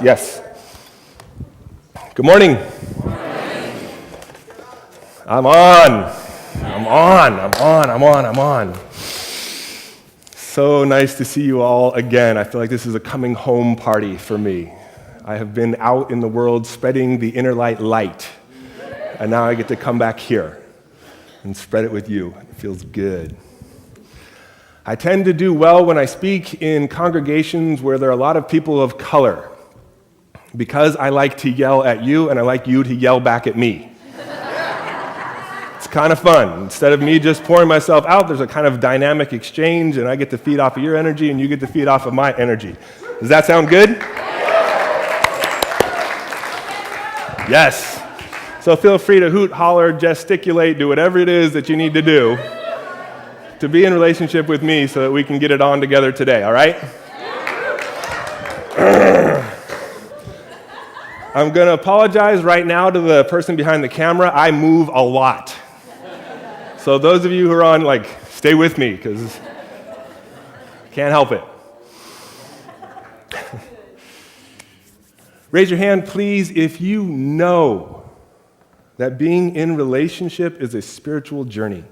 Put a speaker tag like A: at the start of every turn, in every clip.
A: Yes. Good morning. I'm on. So nice to see you all again. I feel like this is a coming home party for me. I have been out in the world spreading the inner light, and now I get to come back here and spread it with you. It feels good. I tend to do well when I speak in congregations where there are a lot of people of color, because I like to yell at you and I like you to yell back at me. It's kind of fun. Instead of me just pouring myself out, there's a kind of dynamic exchange, and I get to feed off of your energy and you get to feed off of my energy. Does that sound good? Yes. So feel free to hoot, holler, gesticulate, do whatever it is that you need to do to be in relationship with me so that we can get it on together today, all right? I'm going to apologize right now to the person behind the camera. I move a lot. So those of you who are on, stay with me, because I can't help it. Raise your hand, please, if you know that being in relationship is a spiritual journey.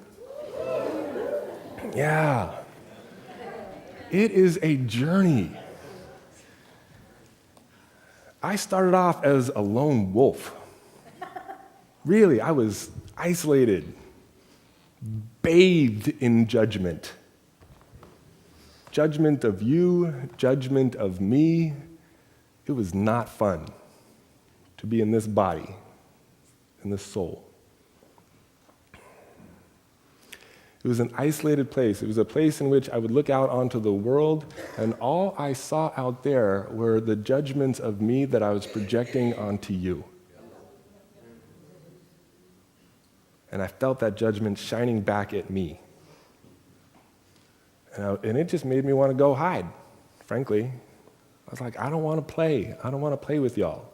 A: Yeah. It is a journey. I started off as a lone wolf. Really, I was isolated, bathed in judgment. Judgment of you, judgment of me. It was not fun to be in this body, in this soul. It was an isolated place. It was a place in which I would look out onto the world, and all I saw out there were the judgments of me that I was projecting onto you. And I felt that judgment shining back at me. And it just made me want to go hide, frankly. I was like, I don't want to play. I don't want to play with y'all.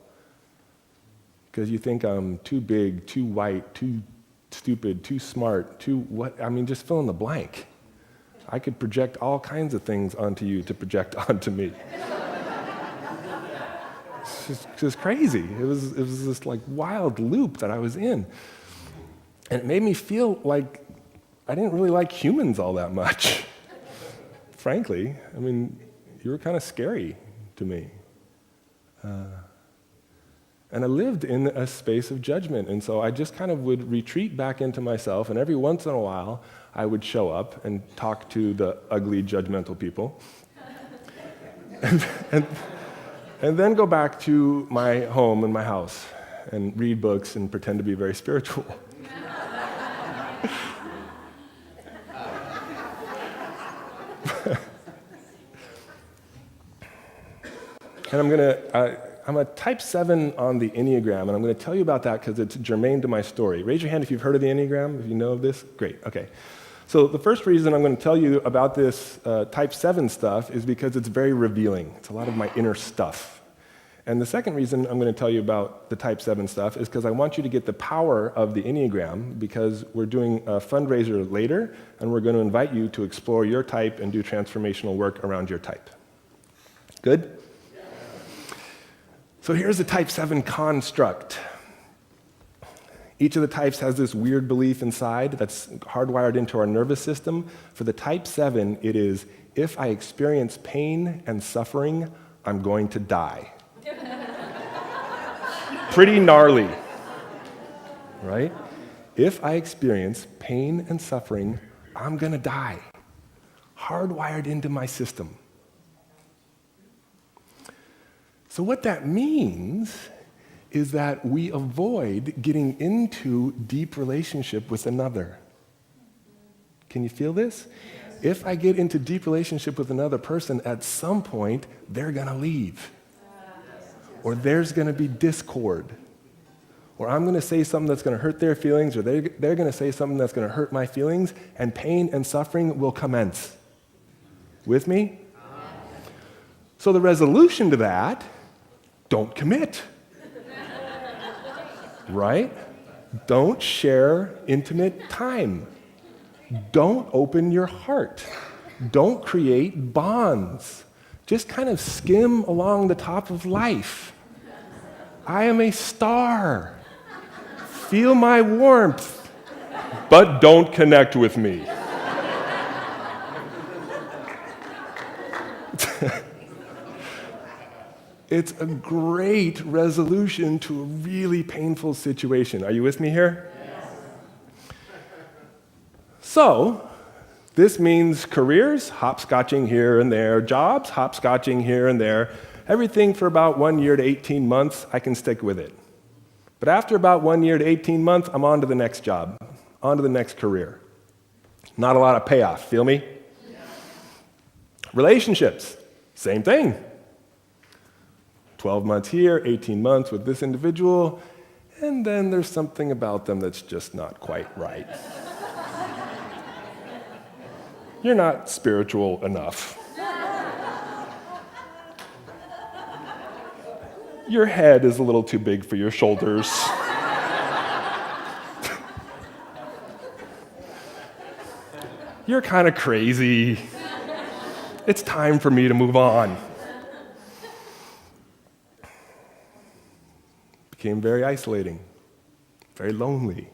A: Because you think I'm too big, too white, too stupid, too smart, just fill in the blank. I could project all kinds of things onto you to project onto me. It's just crazy. It was this wild loop that I was in. And it made me feel like I didn't really like humans all that much. Frankly, you were kind of scary to me. And I lived in a space of judgment, and so I just kind of would retreat back into myself, and every once in a while, I would show up and talk to the ugly, judgmental people, and then go back to my home and my house and read books and pretend to be very spiritual. And I'm a type 7 on the Enneagram, and I'm going to tell you about that because it's germane to my story. Raise your hand if you've heard of the Enneagram, if you know of this. Great, okay. So the first reason I'm going to tell you about this type 7 stuff is because it's very revealing. It's a lot of my inner stuff. And the second reason I'm going to tell you about the type 7 stuff is because I want you to get the power of the Enneagram, because we're doing a fundraiser later, and we're going to invite you to explore your type and do transformational work around your type. Good? So here's the type 7 construct. Each of the types has this weird belief inside that's hardwired into our nervous system. For the type 7, it is, if I experience pain and suffering, I'm going to die. Pretty gnarly, right? If I experience pain and suffering, I'm going to die. Hardwired into my system. So what that means is that we avoid getting into deep relationship with another. Can you feel this? Yes. If I get into deep relationship with another person, at some point, they're going to leave. Or there's going to be discord. Or I'm going to say something that's going to hurt their feelings, or they're going to say something that's going to hurt my feelings, and pain and suffering will commence. With me? So the resolution to that, don't commit. Right? Don't share intimate time. Don't open your heart. Don't create bonds. just kind of skim along the top of life. I am a star. Feel my warmth, but don't connect with me. It's a great resolution to a really painful situation. Are you with me here? Yes. So, this means careers, hopscotching here and there, jobs, hopscotching here and there. Everything for about 1 year to 18 months, I can stick with it. But after about 1 year to 18 months, I'm on to the next job, on to the next career. Not a lot of payoff, feel me? Yeah. Relationships, same thing. 12 months here, 18 months with this individual, and then there's something about them that's just not quite right. You're not spiritual enough. Your head is a little too big for your shoulders. You're kind of crazy. It's time for me to move on. Became very isolating, very lonely.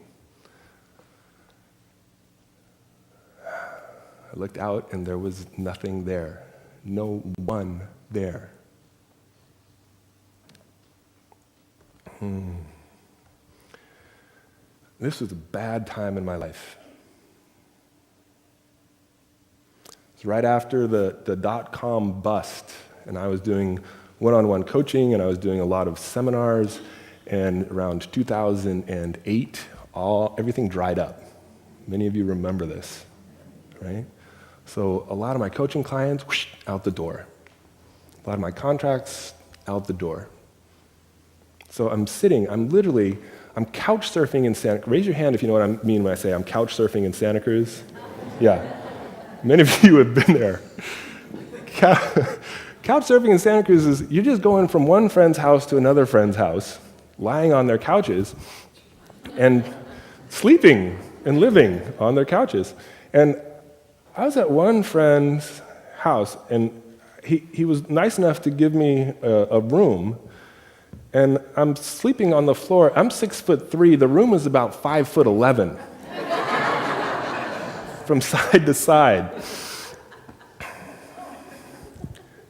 A: I looked out and there was nothing there, no one there. This was a bad time in my life. It was right after the dot-com bust, and I was doing one-on-one coaching, and I was doing a lot of seminars, and around 2008, everything dried up. Many of you remember this, right? So a lot of my coaching clients, whoosh, out the door. A lot of my contracts, out the door. So I'm couch surfing in Santa Cruz. Raise your hand if you know what I mean when I say I'm couch surfing in Santa Cruz. Yeah. Many of you have been there. Couch surfing in Santa Cruz is you're just going from one friend's house to another friend's house, lying on their couches, and sleeping and living on their couches. And I was at one friend's house, and he was nice enough to give me a room, and I'm sleeping on the floor. I'm 6'3". The room is about 5'11", from side to side.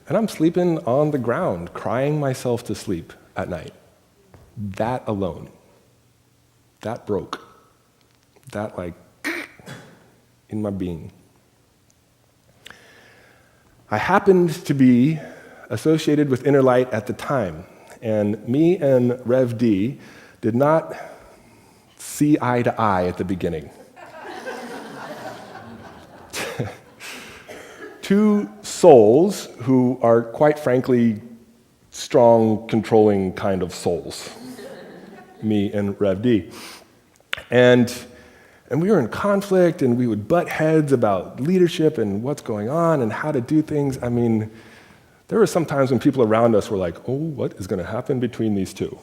A: And I'm sleeping on the ground, crying myself to sleep at night. That alone, that broke, that like in my being. I happened to be associated with Inner Light at the time, and me and Rev D did not see eye to eye at the beginning. Two souls who are, quite frankly, strong, controlling kind of souls, me and Rev D. And we were in conflict, and we would butt heads about leadership and what's going on and how to do things. I mean, there were some times when people around us were like, oh, what is going to happen between these two?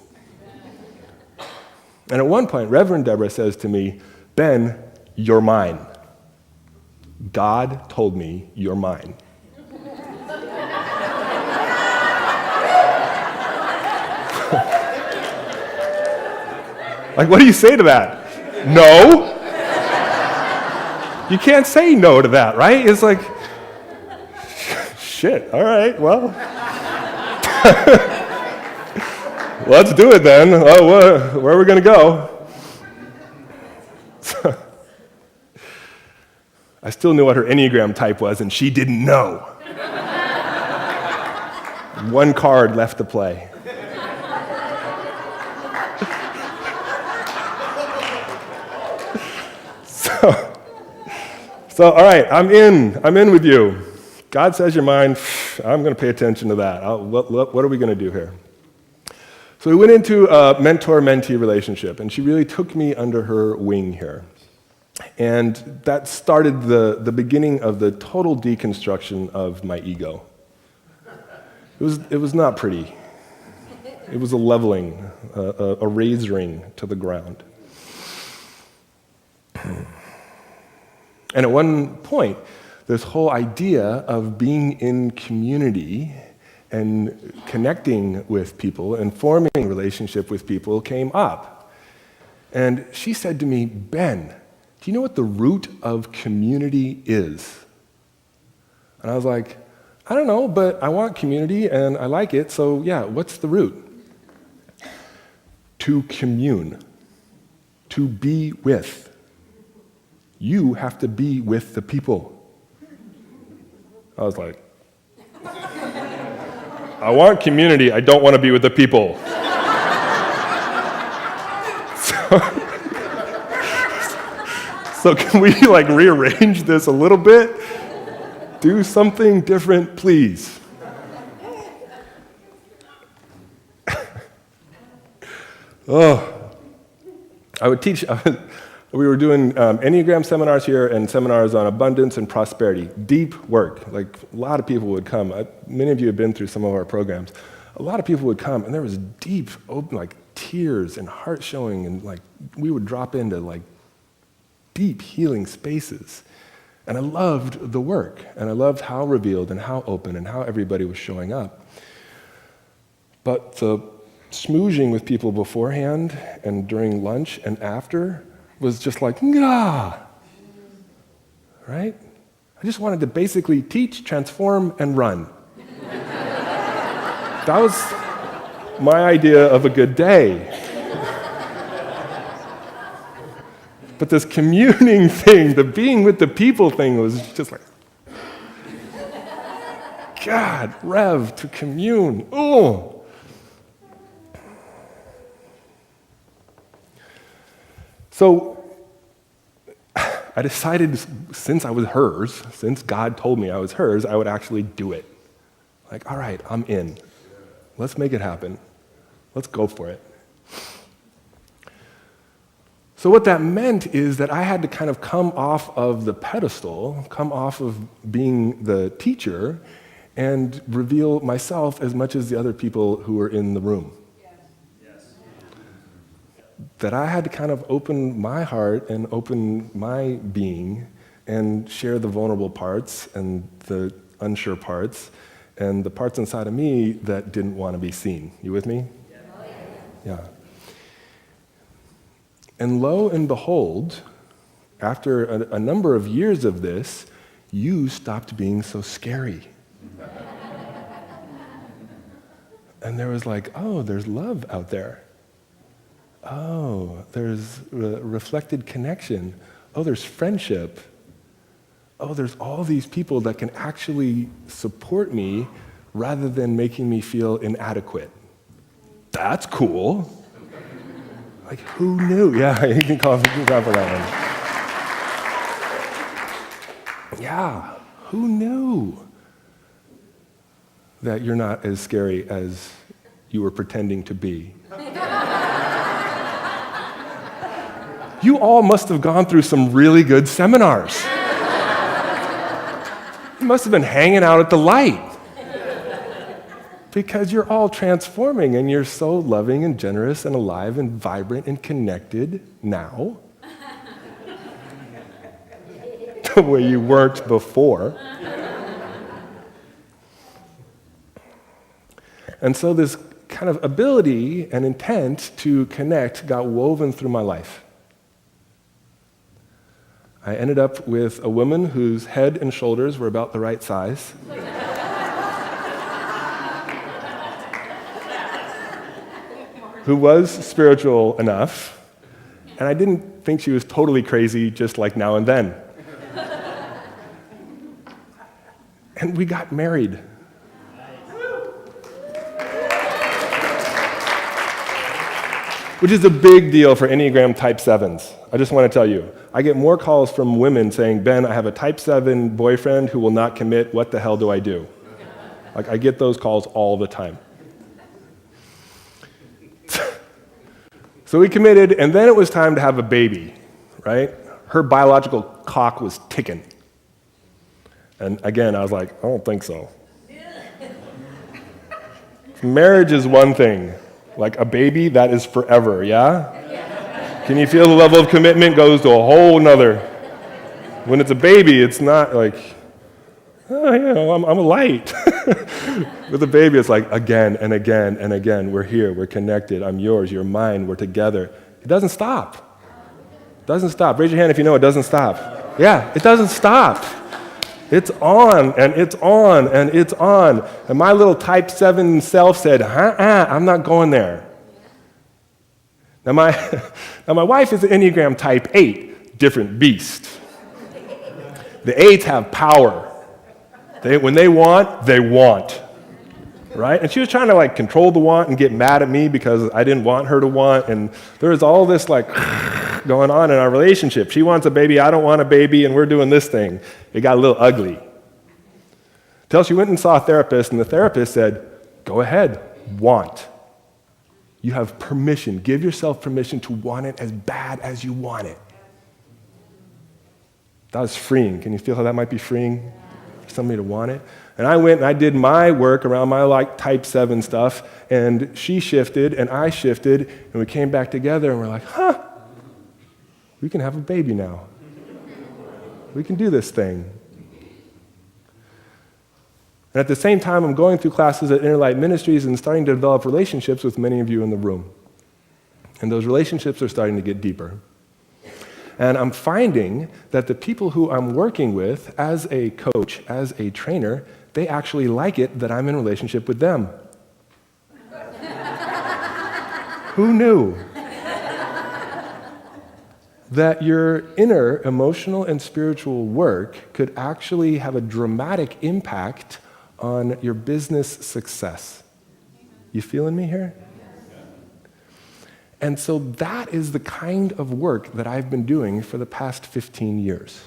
A: And at one point, Reverend Deborah says to me, Ben, you're mine. God told me you're mine. Like, what do you say to that? No? You can't say no to that, right? It's like, shit, all right, well. Let's do it then. Oh, where are we going to go? I still knew what her Enneagram type was, and she didn't know. One card left to play. So, all right, I'm in with you. God says you're mine. I'm going to pay attention to that. What are we going to do here? So we went into a mentor-mentee relationship, and she really took me under her wing here. And that started the beginning of the total deconstruction of my ego. It was not pretty. It was a leveling, a razoring to the ground. And at one point, this whole idea of being in community and connecting with people and forming a relationship with people came up. And she said to me, Ben, do you know what the root of community is? And I was like, I don't know, but I want community and I like it, so yeah, what's the root? To commune, to be with. You have to be with the people. I was like, I want community, I don't want to be with the people. So can we rearrange this a little bit? Do something different, please. I would teach, we were doing Enneagram seminars here and seminars on abundance and prosperity. Deep work. Like, a lot of people would come. Many of you have been through some of our programs. A lot of people would come, and there was deep, open, tears and heart showing, and we would drop into deep healing spaces. And I loved the work, and I loved how revealed and how open and how everybody was showing up. But the smoozing with people beforehand and during lunch and after was just right? I just wanted to basically teach, transform, and run. That was my idea of a good day. But this communing thing, the being with the people thing was just God, Rev, to commune. Oh. So I decided, since I was hers, since God told me I was hers, I would actually do it. All right, I'm in. Let's make it happen. Let's go for it. So what that meant is that I had to kind of come off of the pedestal, come off of being the teacher, and reveal myself as much as the other people who were in the room. Yes. That I had to kind of open my heart and open my being and share the vulnerable parts and the unsure parts and the parts inside of me that didn't want to be seen. You with me? Yeah. And lo and behold, after a number of years of this, you stopped being so scary. And there was there's love out there. Oh, there's reflected connection. Oh, there's friendship. Oh, there's all these people that can actually support me rather than making me feel inadequate. That's cool. Who knew? Yeah, you can clap for that one. Yeah, who knew that you're not as scary as you were pretending to be? You all must have gone through some really good seminars. You must have been hanging out at the Light. Because you're all transforming and you're so loving and generous and alive and vibrant and connected now. The way you weren't before. And so this kind of ability and intent to connect got woven through my life. I ended up with a woman whose head and shoulders were about the right size. Who was spiritual enough, and I didn't think she was totally crazy just now and then. And we got married. Which is a big deal for Enneagram Type 7s. I just want to tell you, I get more calls from women saying, Ben, I have a Type 7 boyfriend who will not commit, what the hell do I do? I get those calls all the time. So we committed, and then it was time to have a baby, right? Her biological clock was ticking. And again, I was like, I don't think so. Marriage is one thing. A baby, that is forever, yeah? Can you feel the level of commitment goes to a whole nother? When it's a baby, it's not Oh, yeah, I'm a light. With the baby, it's like again and again and again. We're here. We're connected. I'm yours. You're mine. We're together. It doesn't stop. It doesn't stop. Raise your hand if you know it doesn't stop. Yeah, it doesn't stop. It's on, and it's on, and it's on. And my little type 7 self said, I'm not going there. Now my wife is an Enneagram type 8, different beast. The 8s have power. When they want, right? And she was trying to like control the want and get mad at me because I didn't want her to want, and there was all this like going on in our relationship. She wants a baby, I don't want a baby, and we're doing this thing. It got a little ugly. Till she went and saw a therapist, and the therapist said, go ahead, want. You have permission. Give yourself permission to want it as bad as you want it. That was freeing. Can you feel how that might be freeing? For somebody to want it? And I went and I did my work around my like type 7 stuff, and she shifted and I shifted, and we came back together and we're like, we can have a baby now. We can do this thing. And at the same time, I'm going through classes at Light Ministries and starting to develop relationships with many of you in the room. And those relationships are starting to get deeper. And I'm finding that the people who I'm working with as a coach, as a trainer, they actually like it that I'm in relationship with them. Who knew? That your inner emotional and spiritual work could actually have a dramatic impact on your business success. You feeling me here? And so that is the kind of work that I've been doing for the past 15 years.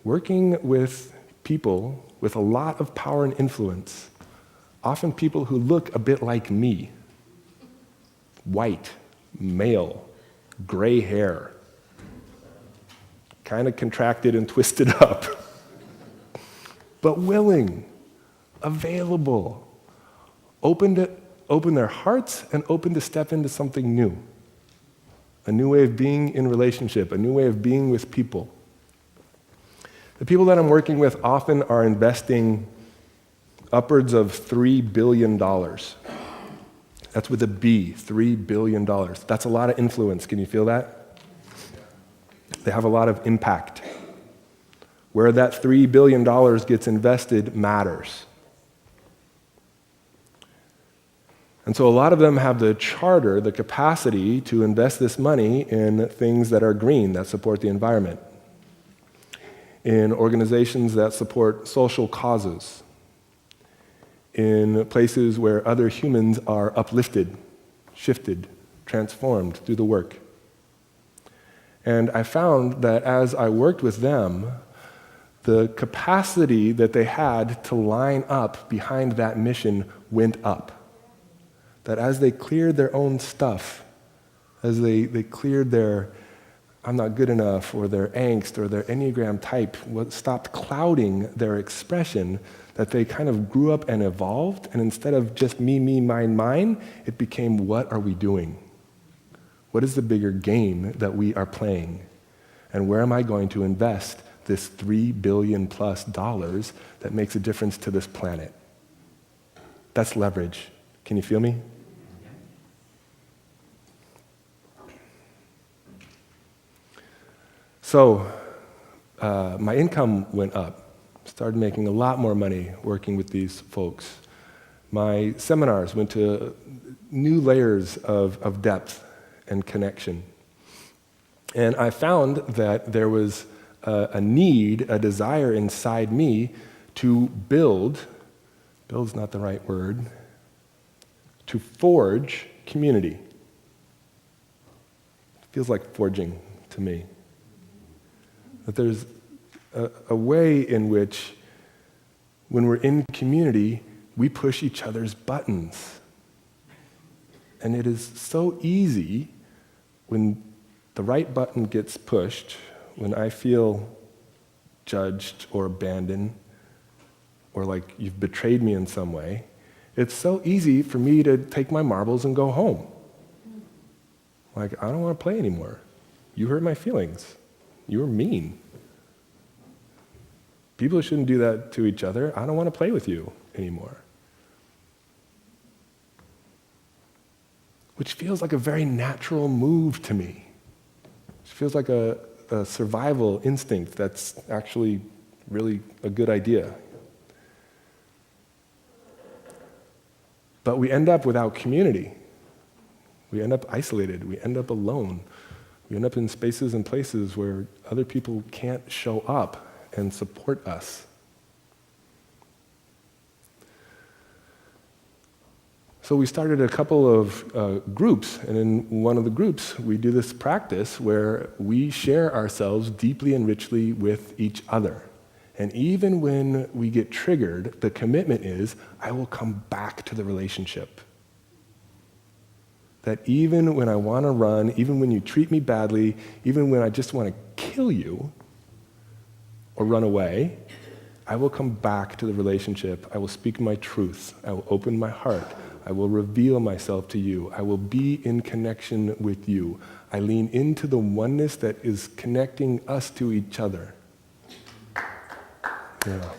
A: Working with people with a lot of power and influence, often people who look a bit like me. White, male, gray hair, kind of contracted and twisted up, but willing, available, open their hearts and open to step into something new, a new way of being in relationship, a new way of being with people. The people that I'm working with often are investing upwards of $3 billion. That's with a B, $3 billion. That's a lot of influence. Can you feel that? They have a lot of impact. Where that $3 billion gets invested matters. And so a lot of them have the charter, the capacity to invest this money in things that are green, that support the environment, in organizations that support social causes, in places where other humans are uplifted, shifted, transformed through the work. And I found that as I worked with them, the capacity that they had to line up behind that mission went up. That as they cleared their own stuff, as they cleared their I'm not good enough, or their angst, or their Enneagram type, what stopped clouding their expression, that they kind of grew up and evolved, and instead of just me, mine, it became, what are we doing? What is the bigger game that we are playing? And where am I going to invest this $3 billion plus that makes a difference to this planet? That's leverage. Can you feel me? So my income went up. Started making a lot more money working with these folks. My seminars went to new layers of depth and connection. And I found that there was a need, a desire inside me to build's not the right word, to forge community. It feels like forging to me. That there's a way in which, when we're in community, we push each other's buttons. And it is so easy when the right button gets pushed, when I feel judged or abandoned, or like you've betrayed me in some way, it's so easy for me to take my marbles and go home. Like, I don't want to play anymore. You hurt my feelings. You were mean. People shouldn't do that to each other. I don't want to play with you anymore. Which feels like a very natural move to me. It feels like a survival instinct that's actually really a good idea. But we end up without community. We end up isolated. We end up alone. We end up in spaces and places where other people can't show up and support us. So we started a couple of groups, and in one of the groups, we do this practice where we share ourselves deeply and richly with each other. And even when we get triggered, the commitment is, I will come back to the relationship. That even when I want to run, even when you treat me badly, even when I just want to kill you or run away, I will come back to the relationship. I will speak my truth. I will open my heart. I will reveal myself to you. I will be in connection with you. I lean into the oneness that is connecting us to each other. Yeah.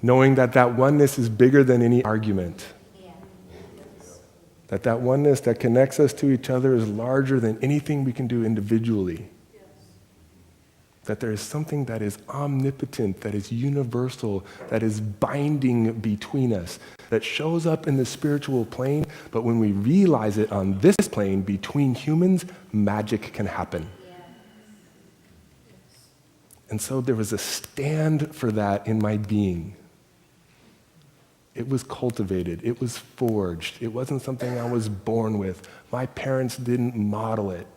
A: Knowing that that oneness is bigger than any argument. That oneness that connects us to each other is larger than anything we can do individually. That there is something that is omnipotent, that is universal, that is binding between us, that shows up in the spiritual plane, but when we realize it on this plane between humans, magic can happen. And so there was a stand for that in my being. It was cultivated, it was forged, it wasn't something I was born with. My parents didn't model it.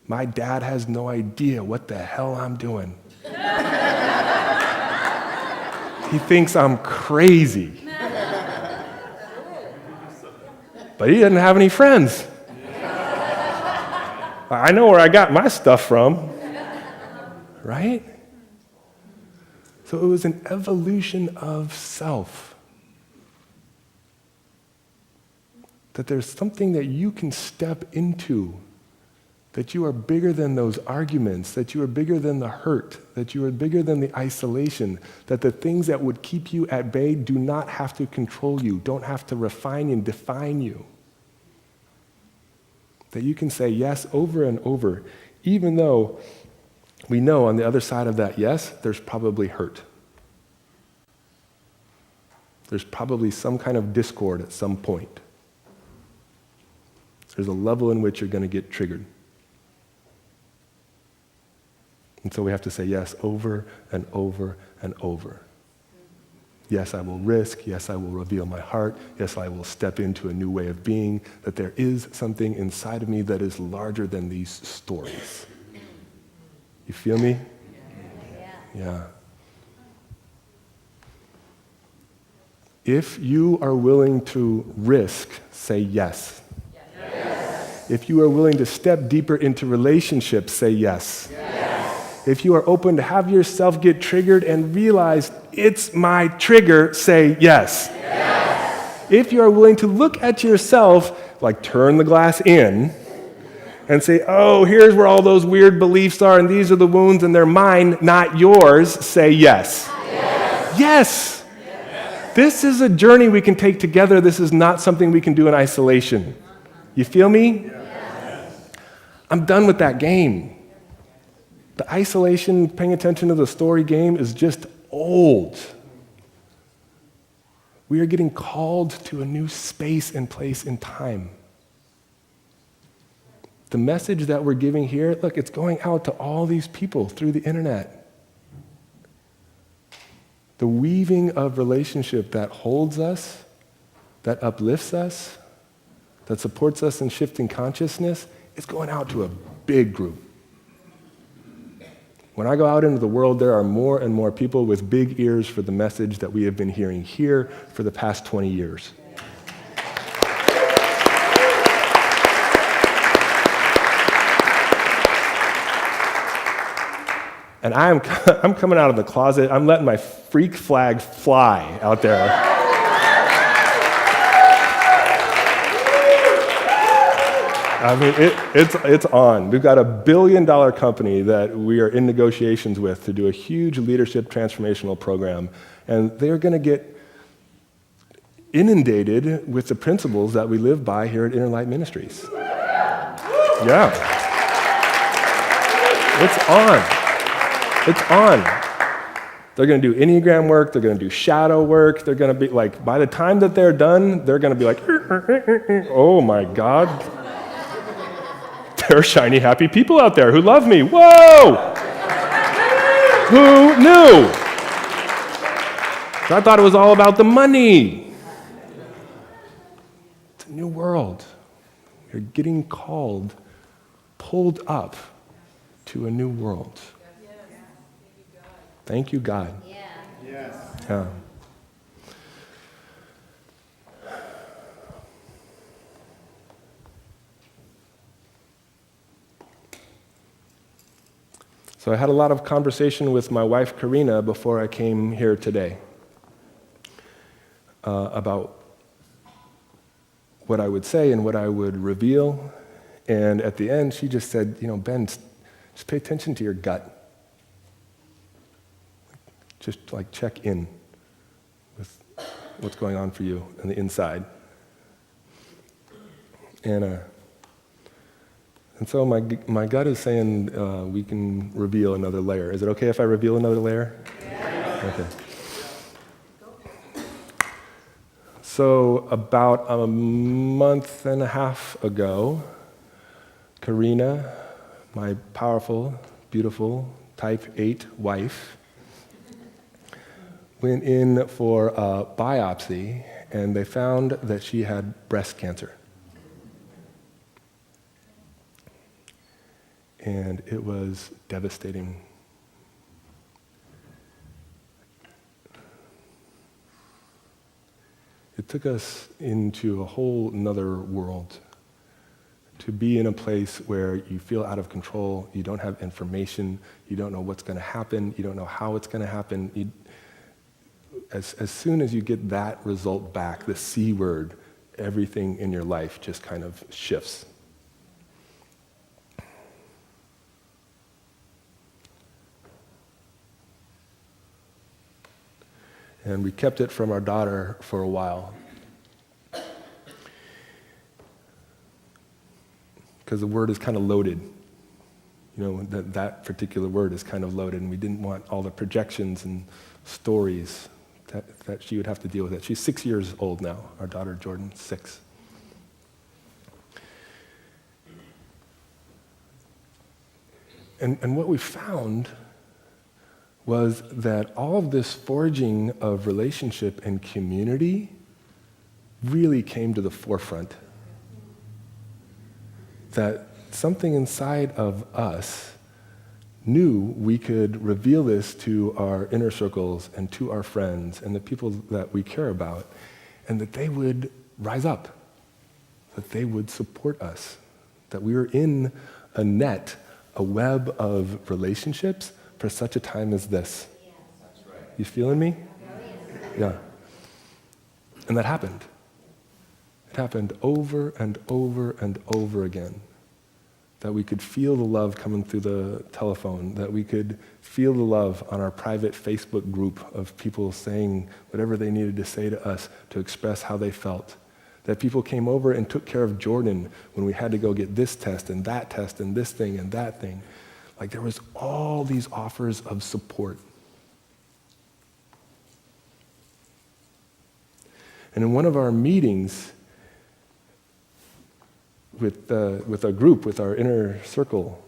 A: My dad has no idea what the hell I'm doing. He thinks I'm crazy. But he doesn't have any friends. I know where I got my stuff from. Right? So it was an evolution of self. That there's something that you can step into, that you are bigger than those arguments, that you are bigger than the hurt, that you are bigger than the isolation, that the things that would keep you at bay do not have to control you, don't have to refine and define you. That you can say yes over and over, even though we know on the other side of that yes, there's probably hurt. There's probably some kind of discord at some point. There's a level in which you're going to get triggered. And so we have to say yes over and over and over. Yes, I will risk. Yes, I will reveal my heart. Yes, I will step into a new way of being, that there is something inside of me that is larger than these stories. You feel me? Yeah. If you are willing to risk, say yes. If you are willing to step deeper into relationships, say yes. If you are open to have yourself get triggered and realize it's my trigger, say yes. If you are willing to look at yourself, like turn the glass in, and say, oh, here's where all those weird beliefs are, and these are the wounds, and they're mine, not yours, say yes. Yes. This is a journey we can take together. This is not something we can do in isolation. You feel me? I'm done with that game. The isolation, paying attention to the story game is just old. We are getting called to a new space and place and time. The message that we're giving here, look, it's going out to all these people through the internet. The weaving of relationship that holds us, that uplifts us, that supports us in shifting consciousness, is going out to a big group. When I go out into the world, there are more and more people with big ears for the message that we have been hearing here for the past 20 years. And I'm coming out of the closet. I'm letting my freak flag fly out there. I mean, it's on. We've got a $1 billion company that we are in negotiations with to do a huge leadership transformational program, and they're going to get inundated with the principles that we live by here at Light Ministries. Yeah. It's on. It's on. They're going to do Enneagram work, they're going to do shadow work, they're going to be like, by the time that they're done, they're going to be like, oh my God. There are shiny, happy people out there who love me. Whoa! Who knew? I thought it was all about the money. It's a new world. You're getting called, pulled up to a new world. Thank you, God. Yeah. So I had a lot of conversation with my wife, Karina, before I came here today about what I would say and what I would reveal. And at the end, she just said, Ben, just pay attention to your gut. Just like check in with what's going on for you on the inside. And so my gut is saying we can reveal another layer. Is it okay if I reveal another layer? Yeah. Okay. So about a month and a half ago, Karina, my powerful, beautiful, type 8 wife, went in for a biopsy, and they found that she had breast cancer. And it was devastating. It took us into a whole nother world to be in a place where you feel out of control, you don't have information, you don't know what's going to happen, you don't know how it's going to happen. As soon as you get that result back, the C word, everything in your life just kind of shifts. And we kept it from our daughter for a while. Because the word is kind of loaded. That particular word is kind of loaded, and we didn't want all the projections and stories that she would have to deal with it. She's 6 years old now, our daughter Jordan, 6. And what we found was that all of this forging of relationship and community really came to the forefront. That something inside of us knew we could reveal this to our inner circles and to our friends and the people that we care about, and that they would rise up, that they would support us, that we were in a net, a web of relationships for such a time as this. Yeah. That's right. You feeling me? Yeah. And that happened. It happened over and over and over again. That we could feel the love coming through the telephone, that we could feel the love on our private Facebook group of people saying whatever they needed to say to us to express how they felt. That people came over and took care of Jordan when we had to go get this test and this thing and that thing. Like there was all these offers of support. And in one of our meetings with a group, with our inner circle,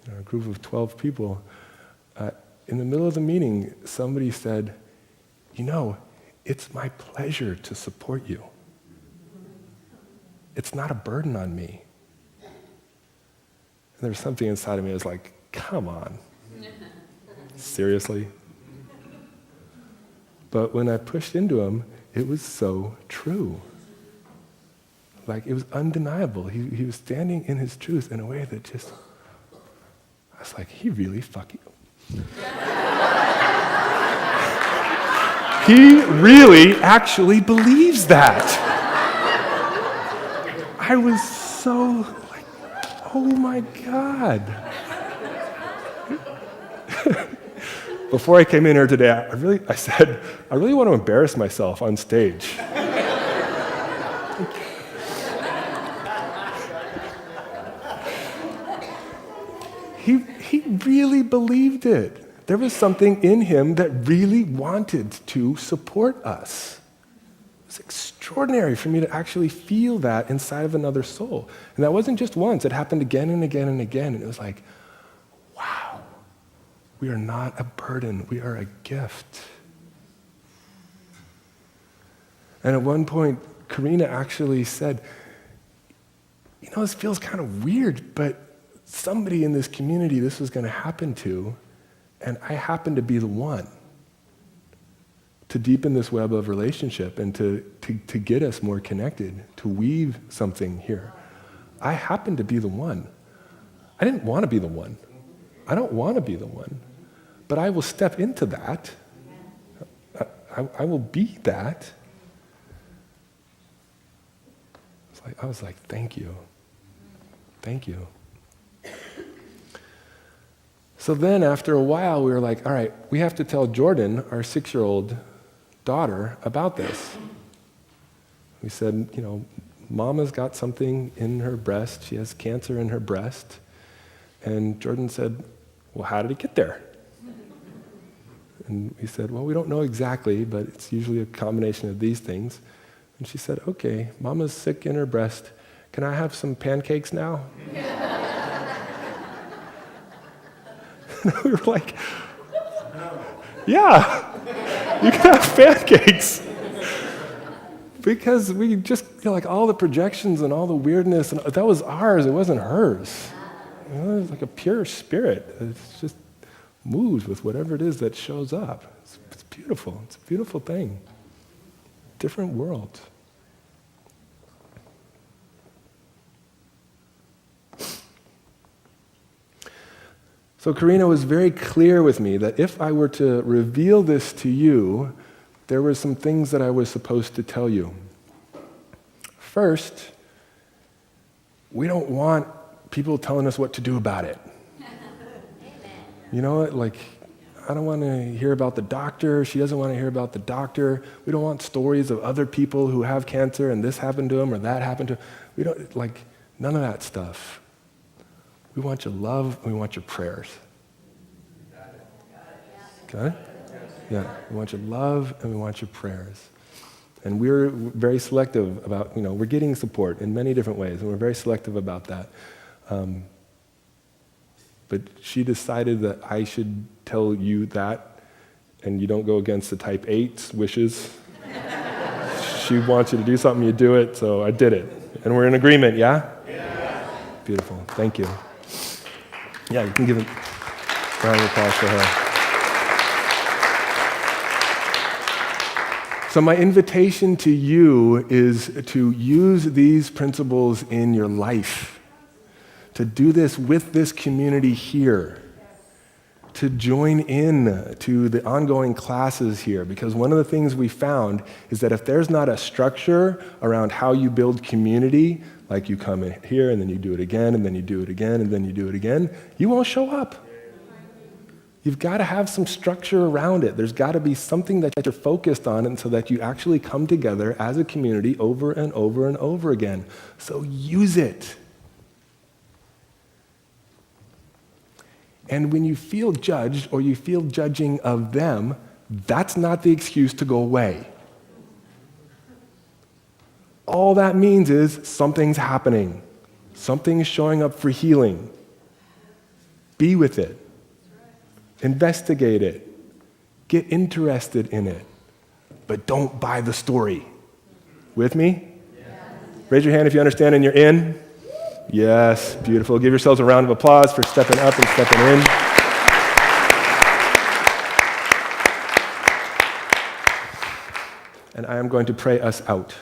A: a group of 12 people, in the middle of the meeting, somebody said, it's my pleasure to support you. It's not a burden on me. And there was something inside of me that was like, come on. Seriously? But when I pushed into him, it was so true. Like, it was undeniable. He was standing in his truth in a way that just, I was like, he really fucking... He really actually believes that. I was so like, oh my God. Before I came in here today, I said, I really want to embarrass myself on stage. He really believed it. There was something in him that really wanted to support us. It was extraordinary for me to actually feel that inside of another soul. And that wasn't just once, it happened again and again and again. And it was like, wow, we are not a burden, we are a gift. And at one point, Karina actually said, you know, this feels kind of weird, but somebody in this community this was going to happen to, and I happen to be the one to deepen this web of relationship and to get us more connected, to weave something here. I happen to be the one. I didn't want to be the one. I don't want to be the one. But I will step into that. I will be that. I was like, thank you. Thank you. So then after a while, we were like, all right, we have to tell Jordan, our 6-year-old daughter, about this. We said, you know, Mama's got something in her breast. She has cancer in her breast. And Jordan said, well, how did it get there? And we said, well, we don't know exactly, but it's usually a combination of these things. And she said, okay, Mama's sick in her breast. Can I have some pancakes now? And we were like, yeah, you can have pancakes. Because we just, you know, like all the projections and all the weirdness, and that was ours, it wasn't hers. You know, it was like a pure spirit. It just moves with whatever it is that shows up. It's beautiful. It's a beautiful thing. Different world. So Karina was very clear with me that if I were to reveal this to you, there were some things that I was supposed to tell you. First, we don't want people telling us what to do about it. You know, like, I don't want to hear about the doctor. She doesn't want to hear about the doctor. We don't want stories of other people who have cancer and this happened to them or that happened to them. We don't, like, none of that stuff. We want your love and we want your prayers. Got it? Yeah, we want your love and we want your prayers. And we're very selective about, you know, we're getting support in many different ways, and we're very selective about that. But she decided that I should tell you that, and you don't go against the type 8's wishes. She wants you to do something, you do it, so I did it. And we're in agreement, yeah? Yeah. Beautiful, thank you. Yeah, you can give a round of applause for her. So my invitation to you is to use these principles in your life, to do this with this community here, to join in to the ongoing classes here, because one of the things we found is that if there's not a structure around how you build community, like you come in here and then you do it again and then you do it again and then you do it again, you won't show up. You've got to have some structure around it. There's got to be something that you're focused on, and so that you actually come together as a community over and over and over again. So use it. And when you feel judged or you feel judging of them, that's not the excuse to go away. All that means is something's happening. Something's showing up for healing. Be with it. Investigate it. Get interested in it. But don't buy the story. With me? Yes. Raise your hand if you understand and you're in. Yes, beautiful. Give yourselves a round of applause for stepping up and stepping in. And I am going to pray us out.